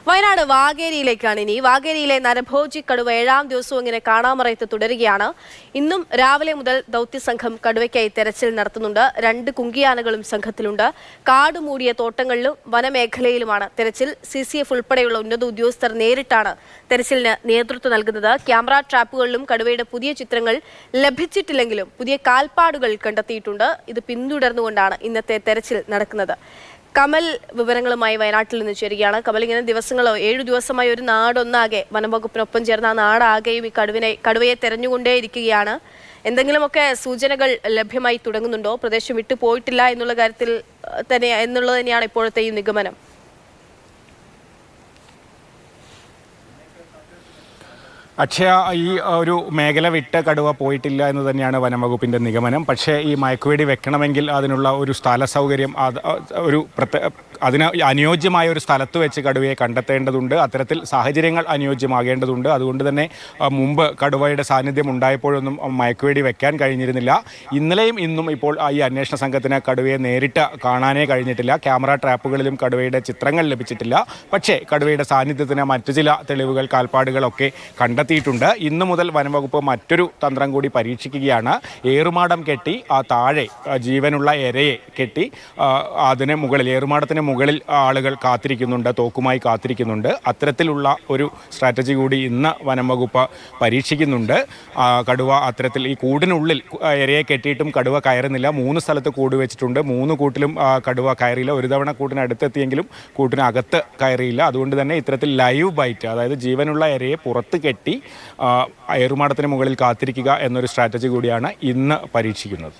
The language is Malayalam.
വയനാട് വാഗേരിയിലേക്കാണ് ഇനി. വാഗേരിയിലെ നരഭോജി കടുവ 7ാം ദിവസവും ഇങ്ങനെ കാണാമറയത്ത് തുടരുകയാണ്. ഇന്നും രാവിലെ മുതൽ ദൗത്യസംഘം കടുവയ്ക്കായി തെരച്ചിൽ നടത്തുന്നുണ്ട്. 2 കുങ്കിയാനകളും സംഘത്തിലുണ്ട്. കാട് മൂടിയ തോട്ടങ്ങളിലും വനമേഖലയിലുമാണ് തെരച്ചിൽ. CCF ഉൾപ്പെടെയുള്ള ഉന്നത ഉദ്യോഗസ്ഥർ നേരിട്ടാണ് തെരച്ചിലിന് നേതൃത്വം നൽകുന്നത്. ക്യാമറ ട്രാപ്പുകളിലും കടുവയുടെ പുതിയ ചിത്രങ്ങൾ ലഭിച്ചിട്ടില്ലെങ്കിലും പുതിയ കാൽപ്പാടുകൾ കണ്ടെത്തിയിട്ടുണ്ട്. ഇത് പിന്തുടർന്നുകൊണ്ടാണ് ഇന്നത്തെ തെരച്ചിൽ നടക്കുന്നത്. കമൽ വിവരങ്ങളുമായി വയനാട്ടിൽ നിന്ന് ചേരുകയാണ്. കമൽ, ഇങ്ങനെ ദിവസങ്ങളോ 7 ദിവസമായി ഒരു നാടൊന്നാകെ വനംവകുപ്പിനൊപ്പം ചേർന്ന ആ നാടാകെയും ഈ കടുവയെ തെരഞ്ഞുകൊണ്ടേയിരിക്കുകയാണ്. എന്തെങ്കിലുമൊക്കെ സൂചനകൾ ലഭ്യമായി തുടങ്ങുന്നുണ്ടോ? പ്രദേശം വിട്ടു പോയിട്ടില്ല എന്നുള്ള കാര്യത്തിൽ എന്നുള്ളത് തന്നെയാണ് ഇപ്പോഴത്തെ ഈ നിഗമനം. അക്ഷയ, ഈ ഒരു മേഖല വിട്ട് കടുവ പോയിട്ടില്ല എന്ന് തന്നെയാണ് വനംവകുപ്പിൻ്റെ നിഗമനം. പക്ഷേ ഈ മയക്കുവെടി വെക്കണമെങ്കിൽ അതിനുള്ള ഒരു സ്ഥല സൗകര്യം, അതിന് അനുയോജ്യമായ ഒരു സ്ഥലത്ത് വെച്ച് കടുവയെ കണ്ടെത്തേണ്ടതുണ്ട്. അത്തരത്തിൽ സാഹചര്യങ്ങൾ അനുയോജ്യമാകേണ്ടതുണ്ട്. അതുകൊണ്ട് തന്നെ മുമ്പ് കടുവയുടെ സാന്നിധ്യം ഉണ്ടായപ്പോഴൊന്നും മയക്കുവെടി വെക്കാൻ കഴിഞ്ഞിരുന്നില്ല. ഇന്നലെയും ഇന്നും ഇപ്പോൾ ഈ അന്വേഷണ സംഘത്തിന് കടുവയെ നേരിട്ട് കാണാനേ കഴിഞ്ഞിട്ടില്ല. ക്യാമറ ട്രാപ്പുകളിലും കടുവയുടെ ചിത്രങ്ങൾ ലഭിച്ചിട്ടില്ല. പക്ഷേ കടുവയുടെ സാന്നിധ്യത്തിന് മറ്റു ചില തെളിവുകൾ, കാൽപ്പാടുകളൊക്കെ കണ്ടെത്തിയിട്ടുണ്ട്. ഇന്നു മുതൽ വനംവകുപ്പ് മറ്റൊരു തന്ത്രം കൂടി പരീക്ഷിക്കുകയാണ്. ഏറുമാടം കെട്ടി ആ താഴെ ജീവനുള്ള എരയെ കെട്ടി അതിന് മുകളിൽ, ഏറുമാടത്തിന് മുകളിൽ ആളുകൾ കാത്തിരിക്കുന്നുണ്ട്, തോക്കുമായി കാത്തിരിക്കുന്നുണ്ട്. അത്തരത്തിലുള്ള ഒരു സ്ട്രാറ്റജി കൂടി ഇന്ന് വനംവകുപ്പ് പരീക്ഷിക്കുന്നുണ്ട്. കടുവ അത്തരത്തിൽ ഈ കൂടിനുള്ളിൽ എരയെ കെട്ടിയിട്ടും കടുവ കയറുന്നില്ല. 3 സ്ഥലത്ത് കൂട് വെച്ചിട്ടുണ്ട്. 3 കൂട്ടിലും കടുവ കയറിയില്ല. ഒരു തവണ കൂട്ടിനടുത്തെത്തിയെങ്കിലും കൂട്ടിനകത്ത് കയറിയില്ല. അതുകൊണ്ട് തന്നെ ഇത്തരത്തിൽ ലൈവ് ബൈറ്റ്, അതായത് ജീവനുള്ള എരയെ പുറത്ത് കെട്ടി ഏറുമാടത്തിന് മുകളിൽ കാത്തിരിക്കുക എന്നൊരു സ്ട്രാറ്റജി കൂടിയാണ് ഇന്ന് പരീക്ഷിക്കുന്നത്.